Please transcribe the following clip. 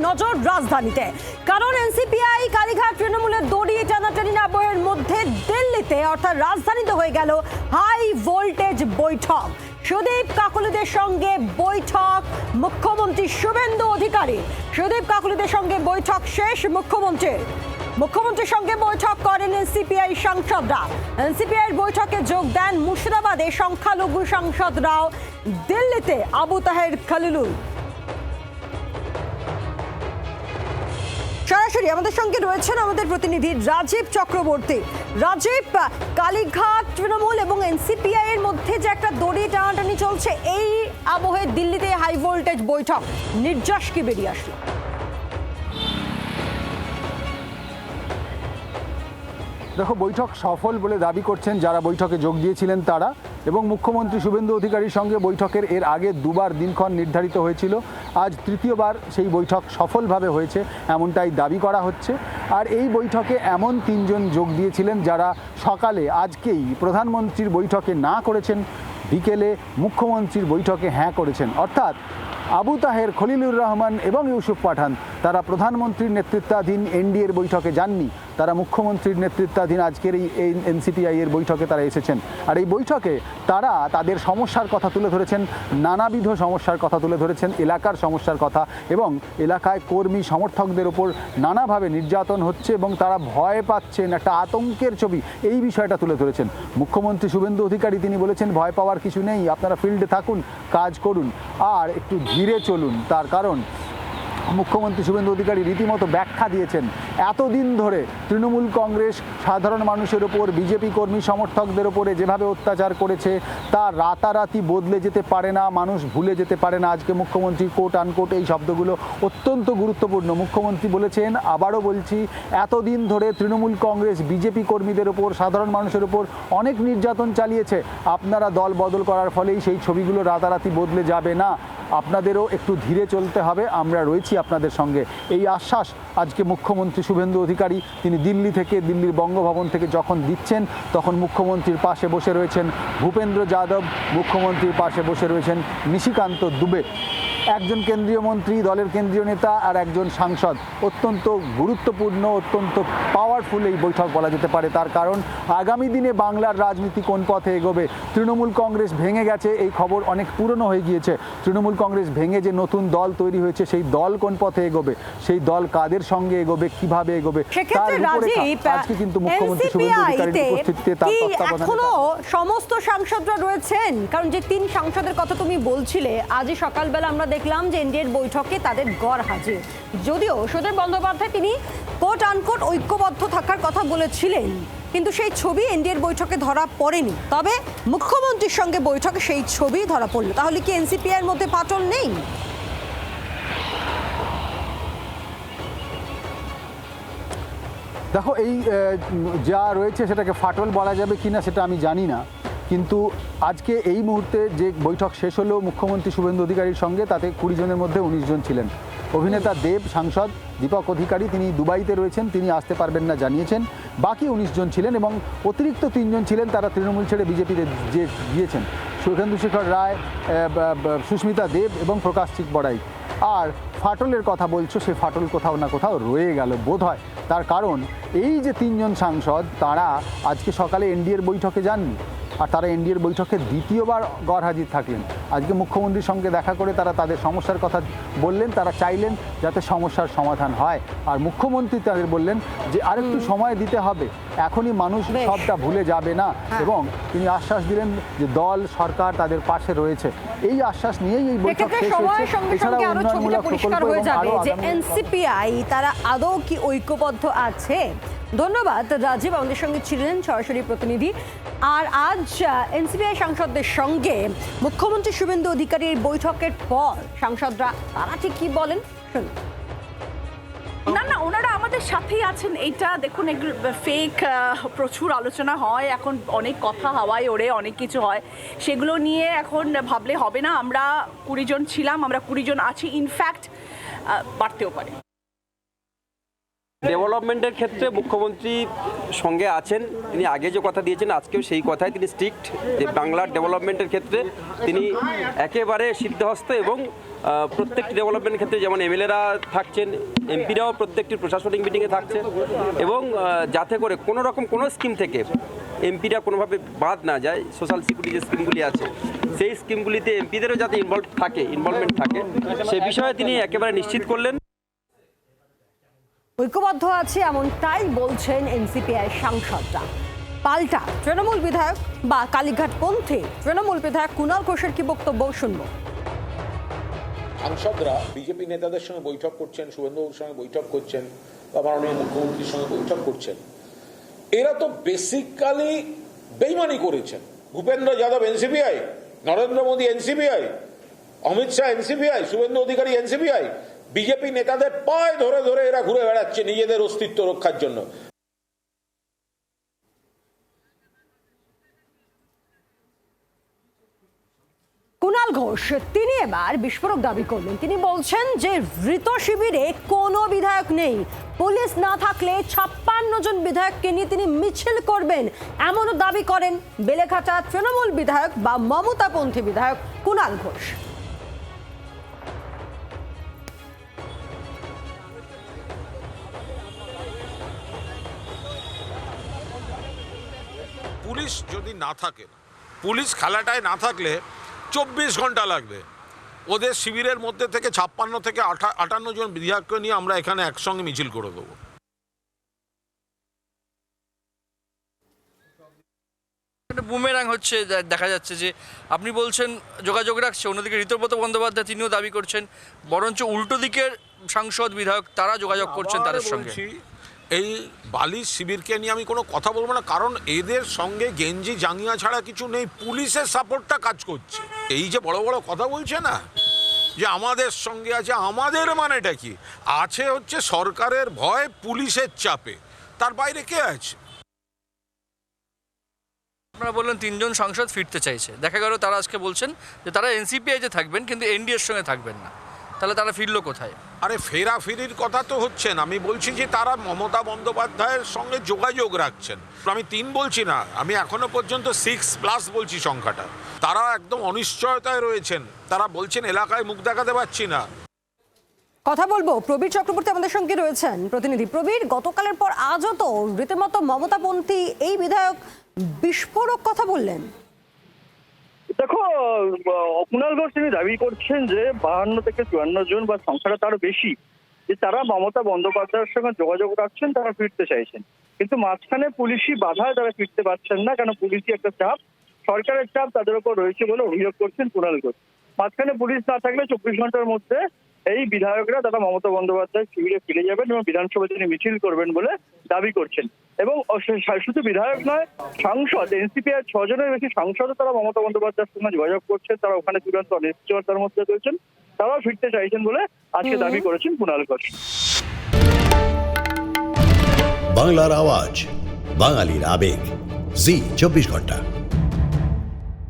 নজর রাজধানীতে, কারণ এনসিপিআই কালীঘাট তৃণমূলের দড়ি টানাটানি আবহের মধ্যে দিল্লিতে অর্থাৎ রাজধানীতে হয়ে গেল হাই ভোল্টেজ বৈঠক। সুদীপ কাকুলিদের সঙ্গে বৈঠক মুখ্যমন্ত্রী শুভেন্দু অধিকারী। সুদীপ কাকুলিদের সঙ্গে বৈঠক শেষ মুখ্যমন্ত্রীর সঙ্গে বৈঠক করেন এনসিপিআই সাংসদরা। এনসিপিআই বৈঠকে যোগ দেন মুর্শিদাবাদে সংখ্যালঘু সাংসদরাও, দিল্লিতে আবু তাহের খলিলুল। সরাসরি আমাদের সঙ্গে রয়েছেন আমাদের প্রতিনিধি রাজীব চক্রবর্তী। রাজীব, কালীঘাট তৃণমূল এবং এনসিপিআই এর মধ্যে যে একটা দড়ি টানাটানি চলছে, এই আবহে দিল্লিতে হাই ভোল্টেজ বৈঠক, নির্যাস কি বেরিয়ে আসলো? দেখো, বৈঠক সফল বলে দাবি করছেন যারা বৈঠকে যোগ দিয়েছিলেন তারা, এবং মুখ্যমন্ত্রী শুভেন্দু অধিকারীর সঙ্গে বৈঠকের এর আগে দুবার দিনক্ষণ নির্ধারিত হয়েছিল। আজ তৃতীয়বার সেই বৈঠক সফলভাবে হয়েছে এমনটাই দাবি করা হচ্ছে। আর এই বৈঠকে এমন তিনজন যোগ দিয়েছিলেন যারা সকালে আজকেই প্রধানমন্ত্রীর বৈঠকে না করেছেন, বিকেলে মুখ্যমন্ত্রীর বৈঠকে হ্যাঁ করেছেন। অর্থাৎ আবু তাহের, খলিলুর রহমান এবং ইউসুফ পাঠান তারা প্রধানমন্ত্রীর নেতৃত্বাধীন এনডিএর বৈঠকে যাননি, তারা মুখ্যমন্ত্রীর নেতৃত্বাধীন আজকের এই এনসিপিআই এর বৈঠকে তারা এসেছেন। আর এই বৈঠকে তারা তাদের সমস্যার কথা তুলে ধরেছেন, নানাবিধ সমস্যার কথা তুলে ধরেছেন, এলাকার সমস্যার কথা, এবং এলাকায় কর্মী সমর্থকদের ওপর নানাভাবে নির্যাতন হচ্ছে এবং তারা ভয় পাচ্ছেন, একটা আতঙ্কের ছবি, এই বিষয়টা তুলে ধরেছেন। মুখ্যমন্ত্রী শুভেন্দু অধিকারী তিনি বলেছেন ভয় পাওয়ার কিছু নেই, আপনারা ফিল্ডে থাকুন, কাজ করুন, আর একটু ধীরে চলুন। তার কারণ মুখ্যমন্ত্রী শুভেন্দু অধিকারী রীতিমতো ব্যাখ্যা দিয়েছেন এতদিন ধরে তৃণমূল কংগ্রেস সাধারণ মানুষের ওপর, বিজেপি কর্মী সমর্থকদের ওপরে যেভাবে অত্যাচার করেছে তা রাতারাতি বদলে যেতে পারে না, মানুষ ভুলে যেতে পারে না। আজকে মুখ্যমন্ত্রী কোট আনকোট এই শব্দগুলো অত্যন্ত গুরুত্বপূর্ণ। মুখ্যমন্ত্রী বলেছেন, আবারও বলছি, এতদিন ধরে তৃণমূল কংগ্রেস বিজেপি কর্মীদের ওপর, সাধারণ মানুষের ওপর অনেক নির্যাতন চালিয়েছে। আপনারা দল বদল করার ফলেই সেই ছবিগুলো রাতারাতি বদলে যাবে না, আপনাদেরও একটু ধীরে চলতে হবে, আমরা রয়েছি আপনাদের সঙ্গে। এই আশ্বাস আজকে মুখ্যমন্ত্রী শুভেন্দু অধিকারী তিনি দিল্লি থেকে, দিল্লির বঙ্গভবন থেকে যখন দিচ্ছেন, তখন মুখ্যমন্ত্রীর পাশে বসে রয়েছেন ভূপেন্দ্র যাদব, মুখ্যমন্ত্রীর পাশে বসে রয়েছেন নিশিকান্ত দুবে, একজন কেন্দ্রীয় মন্ত্রী, দলের কেন্দ্রীয় নেতা, আর একজন সাংসদ। অত্যন্ত গুরুত্বপূর্ণ, অত্যন্ত পাওয়ারফুল এই বৈঠক বলা যেতে পারে। তার কারণ আগামী দিনে বাংলার রাজনীতি কোন পথে এগোবে। তৃণমূল কংগ্রেস ভেঙে গেছে, এই খবর অনেক পুরনো হয়ে গিয়েছে। তৃণমূল কংগ্রেস ভেঙে যে নতুন দল তৈরি হয়েছে, সেই দল কোন পথে এগোবে, সেই দল কাদের সঙ্গে এগোবে, কিভাবে এগোবে, তার রূপরেখা আজকে কিন্তু মুখ্যমন্ত্রী শুভেন্দু অধিকারীর উপস্থিতিতে তার তত্ত্বাবধানে এখনো সমস্ত সাংসদরা রয়েছেন। কারণ যে 3 সাংসদের কথা তুমি বলছিলে, আজই সকালবেলা আমরা দেখলাম যে এনডিএর বৈঠকে তাদের গড় হাজির। যদিও সুদীপ বন্দ্যোপাধ্যায় তিনি কোট আনকোট ঐক্যবদ্ধ থাকার কথা বলেছিলেন, কিন্তু সেই ছবি এনডিএর বৈঠকে ধরা পড়েনি। তবে মুখ্যমন্ত্রীর সঙ্গে বৈঠকে সেই ছবি ধরা পড়ল। তাহলে কি এনসিপিআই এর মধ্যে ফাটল নেই? দেখো, এই যা রয়েছে সেটাকে ফাটল বলা যাবে কিনা সেটা আমি জানি না, কিন্তু আজকে এই মুহূর্তে যে বৈঠক শেষ হলো মুখ্যমন্ত্রী শুভেন্দু অধিকারীর সঙ্গে, তাতে 20 জনের মধ্যে 19 জন ছিলেন। অভিনেতা দেব, সাংসদ দীপক অধিকারী তিনি দুবাইতে রয়েছেন, তিনি আসতে পারবেন না জানিয়েছেন। বাকি 19 জন ছিলেন এবং অতিরিক্ত 3 জন ছিলেন তারা তৃণমূল ছেড়ে বিজেপিতে গিয়েছেন, সুখেন্দু শেখর রায়, সুস্মিতা দেব এবং প্রকাশ চিকবড়াই। আর ফাটলের কথা বলছো, সে ফাটল কোথাও না কোথাও রয়ে গেল বোধ হয়। তার কারণ এই যে 3 জন সাংসদ তারা আজকে সকালে এনডিএর বৈঠকে যাননি, আর তারা এনডিএর বৈঠকে দ্বিতীয়বার গড়হাজির থাকলেন। আজকে মুখ্যমন্ত্রীর সঙ্গে দেখা করে তারা তাদের সমস্যার কথা বললেন, তারা চাইলেন যাতে সমস্যার সমাধান হয়। আর মুখ্যমন্ত্রী তাদের বললেন যে আরেকটু সময় দিতে হবে, এখনই মানুষ সবটা ভুলে যাবে না, এবং তিনি আশ্বাস দিলেন যে দল, সরকার তাদের পাশে রয়েছে। এই আশ্বাস নিয়েই এই বৈঠক শেষ হয়েছে। এছাড়াও উন্নয়নমূলক প্রকল্প এনসিপিআই তারা আদৌ কি ঐক্যবদ্ধ আছে? ধন্যবাদ রাজীব, আমাদের সঙ্গে ছিলেন সরাসরি প্রতিনিধি। আর আজ এনসিপিআই সাংসদদের সঙ্গে মুখ্যমন্ত্রী শুভেন্দু অধিকারীর বৈঠকের পর সাংসদরা তারা ঠিক কি বলেন শুনুন। না, ওনারা আমাদের সাথেই আছেন। এইটা দেখুন, এগুলো ফেক, প্রচুর আলোচনা হয় এখন, অনেক কথা হাওয়ায় ওড়ে, অনেক কিছু হয়, সেগুলো নিয়ে এখন ভাবলে হবে না। আমরা 20 জন ছিলাম, আমরা 20 জন আছি, ইনফ্যাক্ট বাড়তেও পারে। ডেভেলপমেন্টের ক্ষেত্রে মুখ্যমন্ত্রী সঙ্গে আছেন, তিনি আগে যে কথা দিয়েছেন আজকেও সেই কথাই তিনি স্ট্রিক্ট, যে বাংলার ডেভেলপমেন্টের ক্ষেত্রে তিনি একেবারে সিদ্ধহস্ত এবং প্রত্যেকটি ডেভেলপমেন্টের ক্ষেত্রে যেমন এমএলএরা থাকছেন, এমপিরাও প্রত্যেকটি প্রশাসনিক মিটিংয়ে থাকছে এবং যাতে করে কোনো রকম কোনো স্কিম থেকে এমপিরা কোনোভাবে বাদ না যায়। সোশ্যাল সিকিউরিটি যে স্কিমগুলি আছে সেই স্কিমগুলিতে এমপিদেরও যাতে ইনভলভমেন্ট থাকে সে বিষয়ে তিনি একেবারে নিশ্চিত করলেন। ঐক্যবদ্ধ আছে এমনটাই বলছেন এনসিপিআই সাংসদরা। পাল্টা তৃণমূল বিধায়ক বা কালীঘাট পন্থী তৃণমূল বিধায়ক কুণাল ঘোষের কি বক্তব্য শুনবো। সাংসদরা বিজেপি নেতাদের সঙ্গে বৈঠক করছেন, শুভেন্দুবাবুর সঙ্গে বৈঠক করছেন বা মাননীয় মুখ্যমন্ত্রীর সঙ্গে বৈঠক করছেন, এরা তো বেসিক্যালি বেইমানি করেছেন। ভূপেন্দ্র যাদব এনসিপিআই, নরেন্দ্র মোদী এনসিপিআই, অমিত শাহ এনসিপিআই, শুভেন্দু অধিকারী এনসিপিআই, বিজেপি নেতাদের পায়ে ধরে ধরে এরা ঘুরে বেড়াচ্ছে নিজেদের অস্তিত্ব রক্ষার জন্য। কুণাল ঘোষ তিনি এবার বিস্ফোরক দাবি করলেন। তিনি বলছেন যে ধৃত শিবিরে কোনো বিধায়ক নেই, পুলিশ না থাকলে 56 জন বিধায়ককে নিয়ে তিনি মিছিল করবেন, এমনও দাবি করেন বেলেঘাটা তৃণমূল বিধায়ক বা মমতাপন্থী বিধায়ক কুণাল ঘোষ। পুলিশ যদি না থাকে, পুলিশ খেলাটায় না থাকলে 24 ঘন্টা লাগবে ওদের শিবিরের মধ্যে থেকে 56 থেকে 58 জন বিধায়ককে নিয়ে আমরা এখানে একসঙ্গে মিছিল করে দেবো। বুমেরাং হচ্ছে, দেখা যাচ্ছে যে আপনি বলছেন যোগাযোগ রাখছে, অন্যদিকে ঋতব্রত বন্দ্যোপাধ্যায় তিনিও দাবি করছেন বরঞ্চ উল্টো দিকের সাংসদ বিধায়ক তারা যোগাযোগ করছেন তাদের সঙ্গে। এই বালির শিবিরকে নিয়ে আমি কোনো কথা বলবো না, কারণ এদের সঙ্গে গেঞ্জি জাঙ্গিয়া ছাড়া কিছু নেই, পুলিশের সাপোর্টটা কাজ করছে। এই যে বড় বড় কথা বলছে না যে আমাদের সঙ্গে আছে, আমাদের মানেটা কি আছে হচ্ছে সরকারের ভয়, পুলিশের চাপে, তার বাইরে কে আছে? আপনারা বললেন 3 জন সাংসদ ফিরতে চাইছে, দেখা গেল তারা আজকে বলছেন যে তারা এনসিপিআই যে থাকবেন কিন্তু এনডিএর সঙ্গে থাকবেন না, তাহলে তারা ফিরলো কোথায়? আরে ফেরাফিরির কথা তো হচ্ছে না, আমি বলছি যে তারা মমতা বন্দ্যোপাধ্যায়ের সঙ্গে যোগাযোগ রাখছেন। আমি 3 বলছি না, আমি এখনো পর্যন্ত 6+ বলছি সংখ্যাটা। তারা একদম অনিশ্চয়তায় রয়েছেন, তারা বলছেন এলাকায় মুখ দেখাতে পারছি না। কথা বলবো প্রবীর চক্রবর্তী আমাদের সঙ্গে রয়েছেন প্রতিনিধি। প্রবীর, গতকালের পর আজও তো রীতিমতো মমতাপন্থী এই বিধায়ক বিস্ফোরক কথা বললেন। দেখো, কুণাল ঘোষ তিনি দাবি করছেন যে 52 থেকে 54 জন বা সংখ্যাটা তারও বেশি, যে তারা মমতা বন্দ্যোপাধ্যায়ের সঙ্গে যোগাযোগ রাখছেন, তারা ফিরতে চাইছেন, কিন্তু মাঝখানে পুলিশি বাধায় তারা ফিরতে পারছেন না, কেন পুলিশি একটা চাপ, সরকারের চাপ তাদের উপর রয়েছে বলে অভিযোগ করছেন কুণাল ঘোষ। মাঝখানে পুলিশ না থাকলে 24 ঘন্টার মধ্যে এই বিধায়করা তারা মমতা বন্দ্যোপাধ্যায় শিবিরে ফিরে যাবেন এবং বিধানসভায় তিনি মিছিল করবেন বলে দাবি করছেন। এবং শুধু বিধায়ক নয়, সাংসদ এনসিপিআই 6 জনের বেশি সাংসদও তারা মমতা বন্দ্যোপাধ্যায়ের সঙ্গে যোগাযোগ করছেন, তারা ওখানে চূড়ান্ত অনিশ্চয়তার মধ্যে রয়েছেন, তারাও ফিরতে চাইছেন বলে আজকে দাবি করেছেন কুণাল ঘোষ। বাংলার আওয়াজ, বাঙালির আবেগ, জি 24 ঘন্টা।